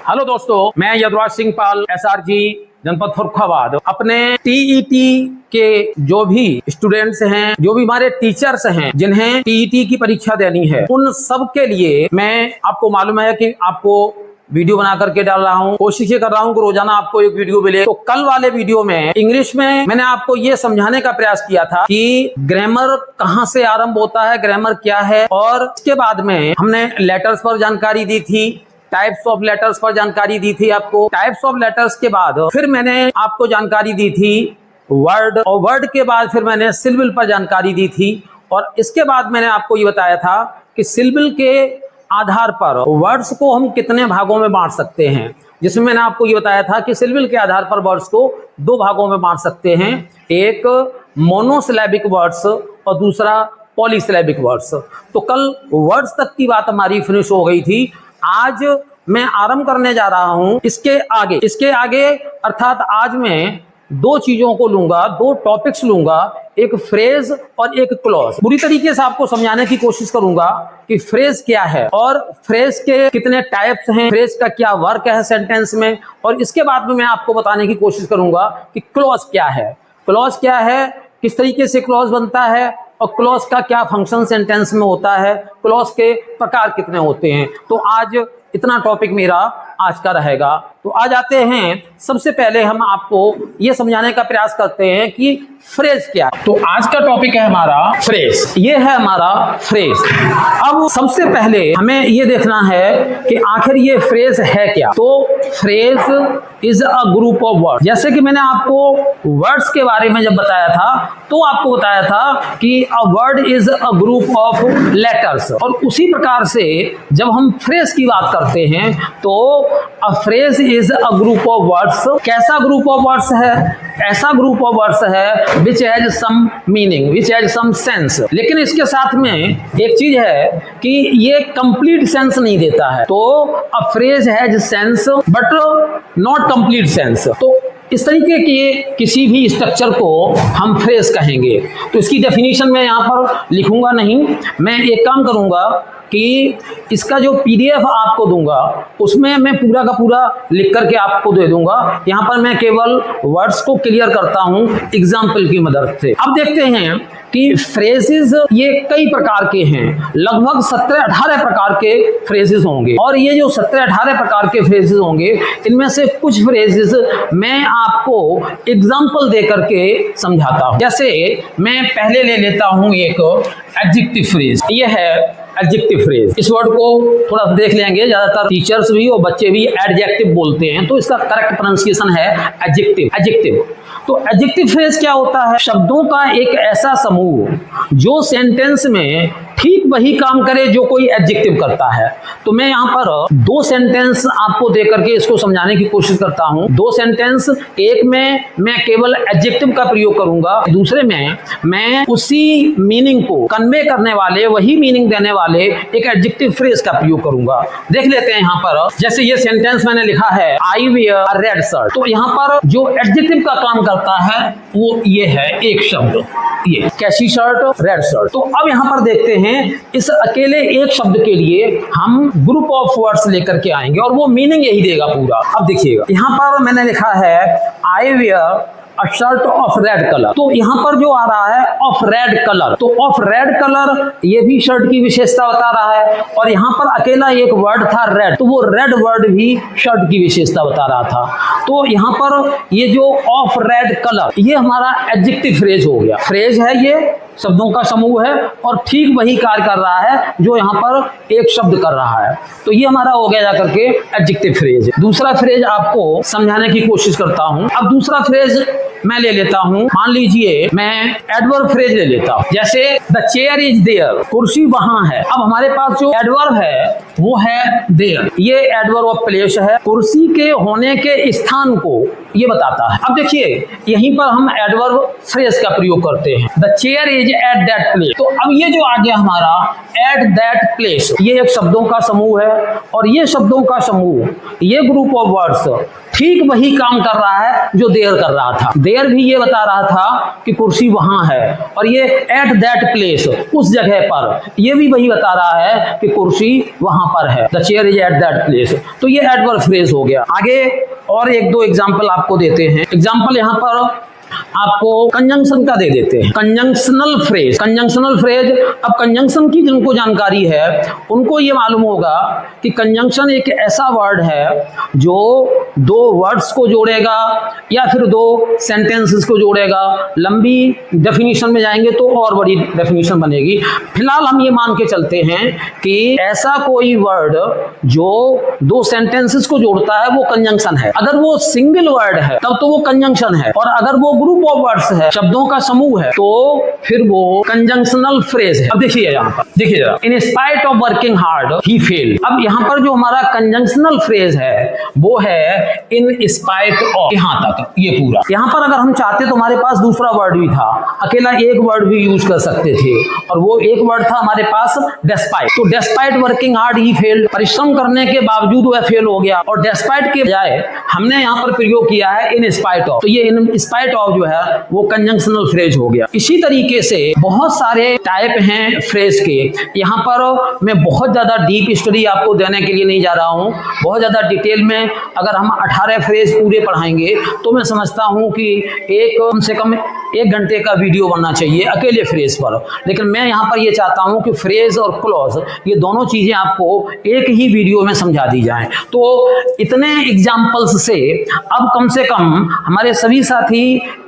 Hello दोस्तों, मैं यदुराज सिंह पाल SRG जनपद फर्रुखाबाद अपने टीईटी के जो भी स्टूडेंट्स हैं, जो भी हमारे टीचर्स हैं जिन्हें टीईटी की परीक्षा देनी है, उन सब के लिए मैं आपको मालूम है कि आपको वीडियो बना करके डाल रहा हूँ। कोशिश ये कर रहा हूँ कि रोजाना आपको एक वीडियो मिले। तो कल वाले वीडियो में इंग्लिश में मैंने आपको ये समझाने का प्रयास किया था कि ग्रामर कहाँ से आरंभ होता है, ग्रामर क्या है, और इसके बाद में हमने लेटर्स पर जानकारी दी थी, टाइप्स ऑफ लेटर्स पर जानकारी दी थी आपको। टाइप्स ऑफ लेटर्स के बाद फिर मैंने आपको जानकारी दी थी वर्ड, और वर्ड के बाद फिर मैंने सिलेबल पर जानकारी दी थी, और इसके बाद मैंने आपको ये बताया था कि सिलेबल के आधार पर वर्ड्स को हम कितने भागों में बांट सकते हैं, जिसमें मैंने आपको ये बताया था कि सिलेबल के आधार पर वर्ड्स को दो भागों में बांट सकते हैं, एक मोनोसिलेबिक वर्ड्स और दूसरा पॉलीसिलेबिक वर्ड्स। तो कल वर्ड्स तक की बात हमारी फिनिश हो गई थी। आज मैं आरंभ करने जा रहा हूं इसके आगे अर्थात आज मैं दो चीजों को लूंगा, दो टॉपिक्स लूंगा, एक फ्रेज और एक क्लॉज। पूरी तरीके से आपको समझाने की कोशिश करूंगा कि फ्रेज क्या है और फ्रेज के कितने टाइप्स हैं, फ्रेज का क्या वर्क है सेंटेंस में, और इसके बाद में मैं आपको बताने की कोशिश करूंगा कि क्लॉज क्या है, किस तरीके से क्लॉज बनता है, और क्लॉज का क्या फंक्शन सेंटेंस में होता है, क्लॉज के प्रकार कितने होते हैं। तो आज इतना टॉपिक मेरा आज का रहेगा। तो आज आते हैं, सबसे पहले हम आपको ये समझाने का प्रयास करते हैं कि फ्रेज क्या है। तो आज का टॉपिक है हमारा फ्रेज, ये है हमारा फ्रेज। अब सबसे पहले हमें ये देखना है कि आखिर ये फ्रेज है क्या। तो phrase is a group of word. जैसे कि मैंने आपको वर्ड्स के बारे में जब बताया था तो आपको बताया था कि a word is a group of letters, और उसी प्रकार से जब हम फ्रेज की बात करते हैं तो a phrase is a group of words. कैसा ग्रुप ऑफ वर्ड्स है? ऐसा ग्रुप ऑफ वर्ड्स है which has some meaning, which has some sense. लेकिन इसके साथ में एक चीज है कि ये कंप्लीट सेंस नहीं देता है। तो a phrase has sense but not complete sense. तो इस तरीके के किसी भी स्ट्रक्चर को हम फ्रेज कहेंगे। तो इसकी डेफिनेशन मैं यहाँ पर लिखूंगा नहीं, मैं एक काम करूंगा कि इसका जो पीडीएफ आपको दूंगा उसमें मैं पूरा का पूरा लिख करके आपको दे दूंगा। यहाँ पर मैं केवल वर्ड्स को क्लियर करता हूँ एग्जाम्पल की मदद से। अब देखते हैं कि फ्रेजेस ये कई प्रकार के हैं, लगभग 17-18 प्रकार के फ्रेजेस होंगे, और ये जो 17-18 प्रकार के फ्रेजेस होंगे इनमें से कुछ फ्रेजेस मैं आपको एग्जाम्पल दे करके समझाता हूँ। जैसे मैं पहले ले लेता हूँ एक एडजेक्टिव फ्रेज, ये है एडजेक्टिव फ्रेज। इस वर्ड को थोड़ा देख लेंगे, ज्यादातर टीचर्स भी और बच्चे भी एडजेक्टिव बोलते हैं, तो इसका करेक्ट प्रोनाउंसिएशन है एडजेक्टिव। तो एडजेक्टिव फ्रेज क्या होता है? शब्दों का एक ऐसा समूह जो सेंटेंस में ठीक वही काम करे जो कोई एडजेक्टिव करता है। तो मैं यहाँ पर दो सेंटेंस आपको दे करके इसको समझाने की कोशिश करता हूँ। दो सेंटेंस, एक में मैं केवल एडजेक्टिव का प्रयोग करूंगा, दूसरे में मैं उसी मीनिंग को कन्वे करने वाले, वही मीनिंग देने वाले एक एडजेक्टिव फ्रेज का प्रयोग करूंगा। देख लेते हैं यहाँ पर, जैसे ये सेंटेंस मैंने लिखा है I wear a red shirt. तो यहाँ पर जो एडजेक्टिव का काम करता है वो ये है एक शब्द, ये कैसी शर्ट, रेड शर्ट। तो अब यहाँ पर देखते हैं इस अकेले एक शब्द के लिए हम ग्रुप ऑफ वर्ड्स लेकर के आएंगे और वो मीनिंग यही देगा पूरा। अब देखिएगा यहाँ पर मैंने लिखा है I wear a shirt of red colour. तो यहाँ पर जो आ रहा है ऑफ रेड कलर, तो ऑफ रेड कलर ये भी शर्ट की विशेषता बता रहा है, और यहाँ पर अकेला एक वर्ड था रेड, तो वो रेड वर्ड भी शर्ट की विशेषता बता रहा था। तो यहाँ पर ये जो ऑफ रेड कलर ये हमारा एडजेक्टिव फ्रेज हो गया। फ्रेज है, ये शब्दों का समूह है और ठीक वही कार्य कर रहा है जो यहाँ पर एक शब्द कर रहा है। तो ये हमारा हो गया जाकर के एडजेक्टिव फ्रेज। दूसरा फ्रेज आपको समझाने की कोशिश करता हूँ। अब दूसरा फ्रेज मैं ले लेता हूँ, मान लीजिए मैं एडवर्ब फ्रेज ले लेता हूँ। जैसे द चेयर इज देयर, कुर्सी वहां है। अब हमारे पास जो एडवर्ब है वो है देयर, ये एडवर्ब ऑफ प्लेस है, कुर्सी के होने के स्थान को ये बताता है। अब देखिए यहीं पर हम एडवर्ब फ्रेज का प्रयोग करते हैं, the chair is at that place. तो अब ये जो आ गया हमारा एट दैट प्लेस, ये एक शब्दों का समूह है, और ये शब्दों का समूह, ये ग्रुप ऑफ वर्ड्स ठीक वही काम कर रहा है जो देयर कर रहा था। देयर भी ये बता रहा था कि कुर्सी वहां है, और ये एट दैट प्लेस, उस जगह पर, ये भी वही बता रहा है कि कुर्सी वहां पर है। The chair is at that place. तो ये एडवर्ब फ्रेज हो गया। आगे और एक दो एग्जाम्पल आपको देते हैं। एग्जाम्पल यहाँ पर आपको कंजंक्शन का दे देते हैं। Conjunctional phrase, conjunctional phrase. अब कंजंक्शन की जिनको जानकारी है उनको ये मालूम होगा कि कंजंक्शन एक ऐसा वर्ड है जो दो वर्ड्स को जोड़ेगा या फिर दो सेंटेंसेस को जोड़ेगा। लंबी डेफिनेशन में जाएंगे तो और बड़ी डेफिनेशन बनेगी। फिलहाल हम ये मान के चलते हैं कि ऐसा कोई वर्ड जो दो सेंटेंसेस को जोड़ता है वो कंजंक्शन है। अगर वो सिंगल वर्ड है तब तो वो कंजंक्शन है, और अगर वो ग्रुप ऑफ वर्ड्स है, शब्दों का समूह है, तो फिर वो कंजंक्शनल फ्रेज है। अब देखिए यहाँ पर, देखिए जरा, in spite of working hard he failed. अब यहाँ पर जो हमारा कंजंक्शनल फ्रेज है वो है इन स्पाइट ऑफ, यहाँ तक ये पूरा। यहाँ पर अगर हम चाहते तो हमारे पास दूसरा वर्ड भी था, अकेला एक वर्ड भी यूज कर सकते थे, और वो एक वर्ड था हमारे पास डेस्पाइट। तो despite working hard he failed, परिश्रम करने के बावजूद वह फेल हो गया, और डेस्पाइट के बजाय हमने यहाँ पर प्रयोग किया है इन स्पाइट ऑफ। तो ये इन स्पाइट ऑफ जो है वो कंजंक्शनल फ्रेज हो गया। इसी तरीके से बहुत सारे टाइप हैं फ्रेज के। यहाँ पर मैं बहुत ज्यादा डीप स्टडी आपको देने के लिए नहीं जा रहा हूँ, बहुत ज्यादा डिटेल में। अगर हम 18 फ्रेज पूरे पढ़ाएंगे तो मैं समझता हूँ कि एक कम से कम 1 घंटे का वीडियो बनना चाहिए अकेले फ्रेज पर। लेकिन मैं यहाँ पर ये चाहता हूँ कि फ्रेज और क्लॉज ये दोनों चीजें आपको एक ही वीडियो में समझा दी जाएं। तो इतने एग्जाम्पल्स से अब कम से कम हमारे सभी साथी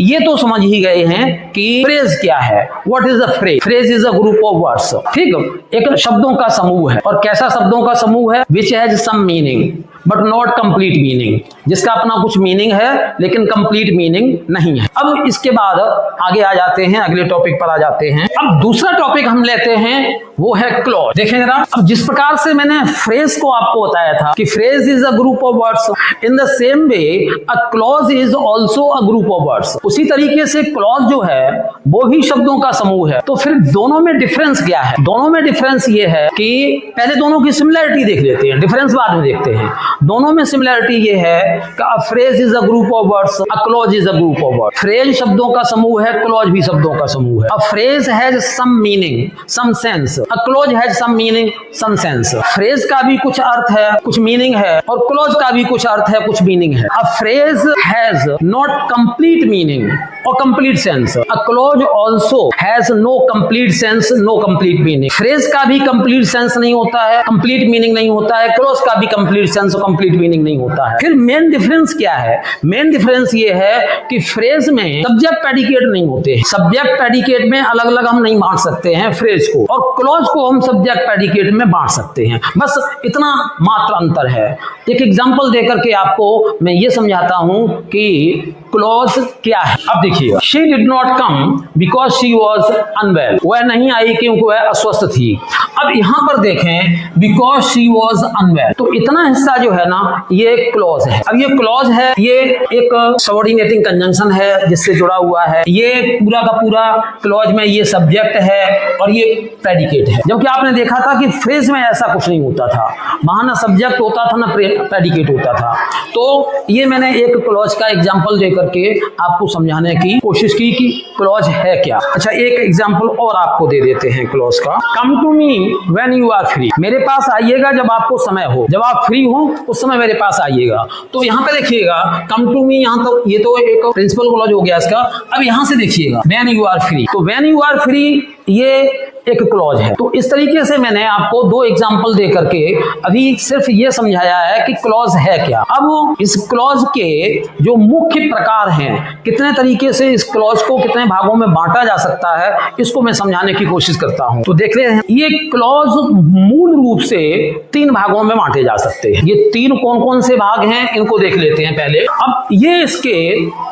ये तो समझ ही गए हैं कि फ्रेज क्या है। What is a phrase? Phrase is a group of words. ठीक, एक शब्दों का समूह है। और कैसा शब्दों का समूह है? Which has some meaning but not complete meaning, जिसका अपना कुछ मीनिंग है लेकिन कंप्लीट मीनिंग नहीं है। अब इसके बाद आगे आ जाते हैं, अगले टॉपिक पर आ जाते हैं। अब दूसरा टॉपिक हम लेते हैं वो है क्लॉज। देखें जरा, अब जिस प्रकार से मैंने फ्रेज को आपको बताया था कि phrase is a group of words, in the same way a clause is also a group of words. उसी तरीके से क्लॉज जो है वो भी शब्दों का समूह है। तो फिर दोनों में डिफरेंस क्या है? दोनों में डिफरेंस ये है कि पहले दोनों की सिमिलरिटी देख लेते हैं, डिफरेंस बाद में देखते हैं। दोनों में सिमिलरिटी ये है कि अ phrase is a group of words, a clause is a group of words. Phrase शब्दों का समूह है, क्लॉज भी शब्दों का समूह है। A phrase has some meaning, some sense, a clause has some meaning, some sense. Phrase का भी कुछ अर्थ है, कुछ मीनिंग है, और क्लॉज का भी कुछ अर्थ है, कुछ मीनिंग है। A phrase has not complete meaning और complete sense, a clause also has no complete sense, no complete meaning. Phrase का भी कंप्लीट सेंस नहीं होता है, कंप्लीट मीनिंग नहीं होता है, क्लॉज का भी कंप्लीट सेंस और कंप्लीट मीनिंग नहीं होता है। फिर मेन डिफरेंस क्या है? मेन डिफरेंस ये है कि फ्रेज में सब्जेक्ट प्रेडिकेट नहीं होते हैं। सब्जेक्ट प्रेडिकेट में अलग अलग हम नहीं बांट सकते हैं फ्रेज को, और क्लॉज को हम सब्जेक्ट प्रेडिकेट में बांट सकते हैं। बस इतना मात्र अंतर है। एक एग्जांपल देकर के आपको मैं ये समझाता हूं कि क्लॉज क्या है। अब देखिएगा, she did not come because she was unwell. वह नहीं आई क्योंकि वह अस्वस्थ थी। अब यहां पर देखें, बिकॉज शी वॉज अनवेल, तो इतना हिस्सा जो है ना ये क्लॉज है। अब ये क्लॉज है, ये एक सबऑर्डिनेटिंग कंजंक्शन है जिससे जुड़ा हुआ है। ये पूरा का पूरा क्लॉज में ये सब्जेक्ट है और ये प्रेडिकेट है। जबकि आपने देखा था कि फ्रेज में ऐसा कुछ नहीं होता था, वहां ना सब्जेक्ट होता था ना प्रेडिकेट होता था। तो ये मैंने एक क्लॉज का एग्जाम्पल देकर के आपको समझाने की कोशिश की कि क्लॉज है क्या। अच्छा, एक एग्जाम्पल और आपको दे देते हैं क्लॉज का। Come to me when you are free, मेरे पास आइएगा जब आपको समय हो, जब आप फ्री हो उस समय मेरे पास आइएगा। तो यहाँ पे देखिएगा, कम टू मी, यहाँ तो ये तो एक प्रिंसिपल क्लॉज हो गया इसका। अब यहाँ से देखिएगा, व्हेन यू आर फ्री, तो व्हेन यू आर फ्री ये एक क्लॉज है। तो इस तरीके से मैंने आपको 2 एग्जाम्पल दे करके अभी सिर्फ ये समझाया है कि क्लॉज है क्या। अब इस क्लॉज के जो मुख्य प्रकार हैं, कितने तरीके से इस क्लॉज को कितने भागों में बांटा जा सकता है, इसको मैं समझाने की कोशिश करता हूं। तो देख रहे हैं, ये क्लॉज मूल रूप से 3 भागों में बांटे जा सकते हैं। ये 3 कौन कौन से भाग हैं इनको देख लेते हैं पहले। अब ये इसके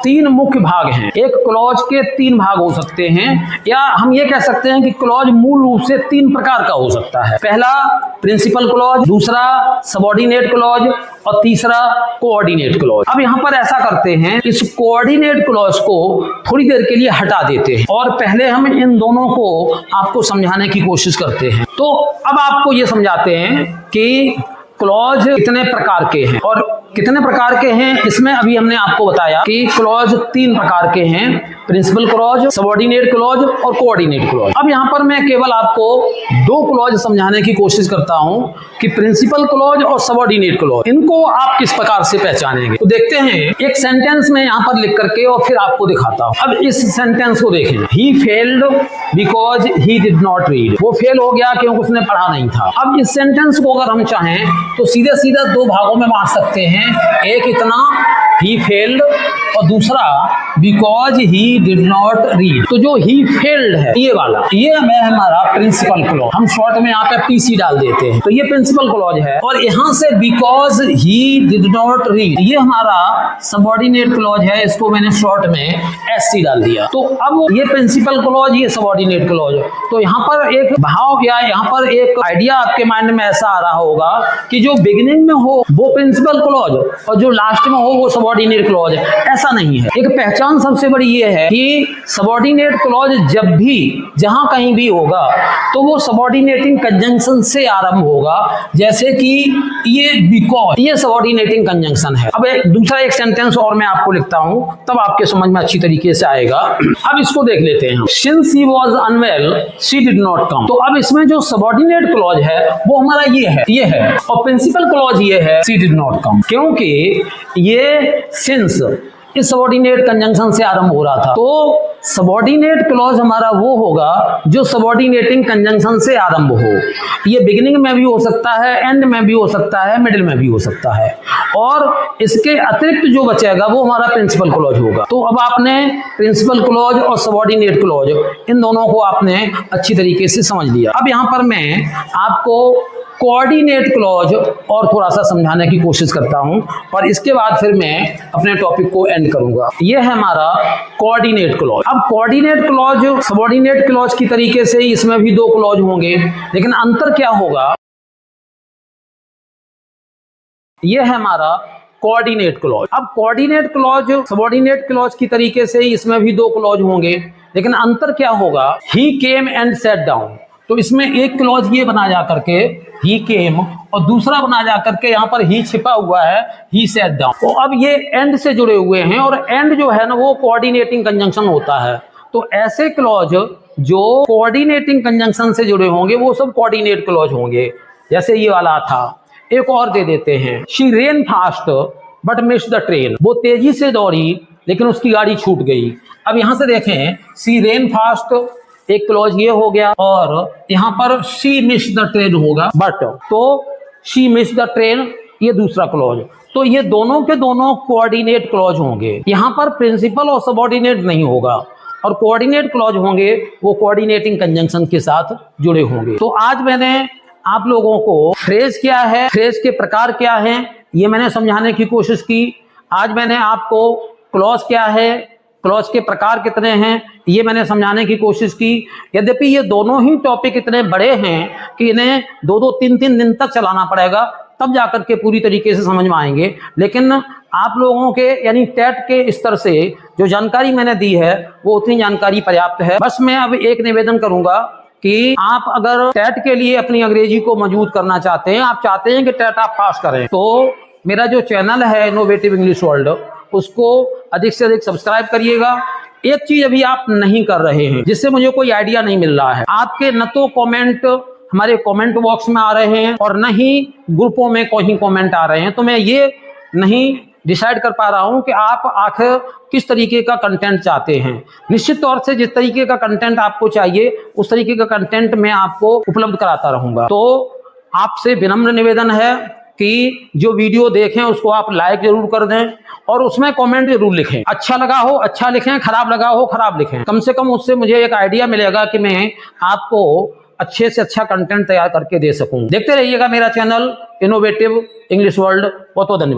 3 मुख्य भाग हैं। एक क्लॉज के 3 भाग हो सकते हैं, या हम ये कह सकते हैं कि क्लॉज मूल रूप से 3 प्रकार का हो सकता है। पहला प्रिंसिपल क्लॉज, दूसरा सबऑर्डिनेट क्लॉज, और तीसरा कोऑर्डिनेट क्लॉज। अब यहां पर ऐसा करते हैं, इस कोऑर्डिनेट क्लॉज को थोड़ी देर के लिए हटा देते हैं और पहले हम इन दोनों को आपको समझाने की कोशिश करते हैं। तो अब आपको यह समझाते हैं कि क्लॉज कितने प्रकार के हैं और कितने प्रकार के हैं इसमें अभी हमने आपको बताया कि क्लॉज 3 प्रकार के हैं, प्रिंसिपल क्लॉज, सबऑर्डिनेट क्लॉज और कोऑर्डिनेट क्लॉज। अब यहाँ पर मैं केवल आपको 2 क्लॉज समझाने की कोशिश करता हूँ कि प्रिंसिपल क्लॉज और सबऑर्डिनेट क्लॉज, इनको आप किस प्रकार से पहचानेंगे। तो देखते हैं एक सेंटेंस में यहाँ पर लिख करके और फिर आपको दिखाता हूँ। अब इस सेंटेंस को देखें, he failed because he did not read. वो फेल हो गया क्योंकि उसने पढ़ा नहीं था। अब इस सेंटेंस को अगर हम चाहें तो सीधे सीधा 2 भागों में बांट सकते हैं। एक इतना ही फेल्ड और दूसरा because he did not read. तो जो ही फेल्ड है ये वाला, ये है हमारा प्रिंसिपल क्लॉज। हम शॉर्ट में यहाँ पे पीसी डाल देते हैं, तो ये प्रिंसिपल क्लॉज है। और यहाँ से because he did not read, ये हमारा सबऑर्डिनेट क्लॉज है। इसको मैंने शॉर्ट में एससी डाल दिया। तो अब ये प्रिंसिपल क्लॉज, ये सबऑर्डिनेट क्लॉज। तो यहाँ पर एक भाव या यहाँ पर एक आइडिया आपके माइंड में ऐसा आ रहा होगा कि जो बिगिनिंग में हो वो प्रिंसिपल क्लॉज और जो लास्ट में हो वो सबऑर्डिनेट क्लॉज है। ऐसा नहीं है। एक पहचान सबसे बड़ी ये है कि सबऑर्डिनेट क्लॉज जब भी जहां कहीं भी होगा तो वो सबऑर्डिनेटिंग कंजंक्शन से आरंभ होगा। जैसे कि ये बिकॉज, ये सबऑर्डिनेटिंग कंजंक्शन है। अब दूसरा एक सेंटेंस और मैं आपको लिखता हूं, तब आपके समझ में अच्छी तरीके से आएगा। अब इसको देख लेते हैं हम। Since he was unwell she did not come. तो अब इसमें जो सबऑर्डिनेट क्लॉज है वो हमारा ये है और प्रिंसिपल क्लॉज ये है शी डिड नॉट कम, क्योंकि ये सिंस इस सबऑर्डिनेट कंजंक्शन से आरंभ हो रहा था। तो सबऑर्डिनेट क्लॉज हमारा वो होगा जो सबऑर्डिनेटिंग कंजंक्शन से आरंभ हो। ये बिगिनिंग में भी हो सकता है, एंड में भी हो सकता है, मिडिल में भी हो सकता है। और इसके अतिरिक्त जो बचेगा वो हमारा प्रिंसिपल क्लॉज होगा। तो अब आपने प्रिंसिपल क्लॉज और सबऑर्डिनेट क्लॉज इन दोनों को आपने अच्छी तरीके से समझ लिया। अब यहाँ पर मैं आपको कोऑर्डिनेट क्लॉज और थोड़ा सा समझाने की कोशिश करता हूं और इसके बाद फिर मैं अपने टॉपिक को एंड करूंगा। यह है हमारा कोऑर्डिनेट क्लॉज। अब कोऑर्डिनेट क्लॉज सबऑर्डिनेट क्लॉज की तरीके से इसमें भी 2 क्लॉज होंगे, लेकिन अंतर क्या होगा, यह है हमारा कोऑर्डिनेट क्लॉज। अब कोऑर्डिनेट क्लॉज सबऑर्डिनेट क्लॉज की तरीके से इसमें भी 2 क्लॉज होंगे, लेकिन अंतर क्या होगा, ही केम एंड सेट डाउन। तो इसमें एक क्लॉज ये बना जा करके ही केम और दूसरा बना जा करके यहाँ पर ही छिपा हुआ है ही सेट डाउन। तो अब ये एंड से जुड़े हुए हैं और एंड जो है ना वो कोऑर्डिनेटिंग कंजंक्शन होता है। तो ऐसे क्लॉज जो कोऑर्डिनेटिंग कंजंक्शन से जुड़े होंगे वो सब कोऑर्डिनेट क्लॉज होंगे। जैसे ये वाला था, एक और दे देते हैं, she rain fast but missed the train. वो तेजी से दौड़ी लेकिन उसकी गाड़ी छूट गई। अब यहाँ से देखें, शी रेन फास्ट एक क्लॉज ये हो गया और यहाँ पर शी मिस द ट्रेन होगा, बट तो शी मिस द ट्रेन ये दूसरा क्लॉज। तो ये दोनों के दोनों कोऑर्डिनेट क्लॉज होंगे। यहाँ पर प्रिंसिपल और सबऑर्डिनेट नहीं होगा और कोऑर्डिनेट क्लॉज होंगे वो कोऑर्डिनेटिंग कंजंक्शन के साथ जुड़े होंगे। तो आज मैंने आप लोगों को फ्रेज क्या है, फ्रेज के प्रकार क्या हैं, ये मैंने समझाने की कोशिश की। आज मैंने आपको क्लॉज क्या है, क्लॉज के प्रकार कितने हैं, ये मैंने समझाने की कोशिश की। यद्यपि ये दोनों ही टॉपिक इतने बड़े हैं कि इन्हें 2-2, 3-3 दिन तक चलाना पड़ेगा, तब जाकर के पूरी तरीके से समझ में आएंगे। लेकिन आप लोगों के यानी टेट के स्तर से जो जानकारी मैंने दी है वो उतनी जानकारी पर्याप्त है। बस मैं अब एक निवेदन करूंगा कि आप अगर टेट के लिए अपनी अंग्रेजी को मजबूत करना चाहते हैं, आप चाहते हैं कि टेट आप पास करें, तो मेरा जो चैनल है इनोवेटिव इंग्लिश वर्ल्ड, उसको अधिक से अधिक सब्सक्राइब करिएगा। एक चीज अभी आप नहीं कर रहे हैं जिससे मुझे कोई आइडिया नहीं मिल रहा है, आपके न तो कमेंट हमारे कमेंट बॉक्स में आ रहे हैं और न ही ग्रुपों में कोई कमेंट आ रहे हैं। तो मैं ये नहीं डिसाइड कर पा रहा हूं कि आप आखिर किस तरीके का कंटेंट चाहते हैं। निश्चित तौर से जिस तरीके का कंटेंट आपको चाहिए उस तरीके का कंटेंट मैं आपको उपलब्ध कराता रहूंगा। तो आपसे विनम्र निवेदन है कि जो वीडियो देखें उसको आप लाइक जरूर कर दें और उसमें कमेंट जरूर लिखें। अच्छा लगा हो अच्छा लिखें, खराब लगा हो खराब लिखें। कम से कम उससे मुझे एक आइडिया मिलेगा कि मैं आपको अच्छे से अच्छा कंटेंट तैयार करके दे सकूं। देखते रहिएगा मेरा चैनल इनोवेटिव इंग्लिश वर्ल्ड। बहुत बहुत धन्यवाद।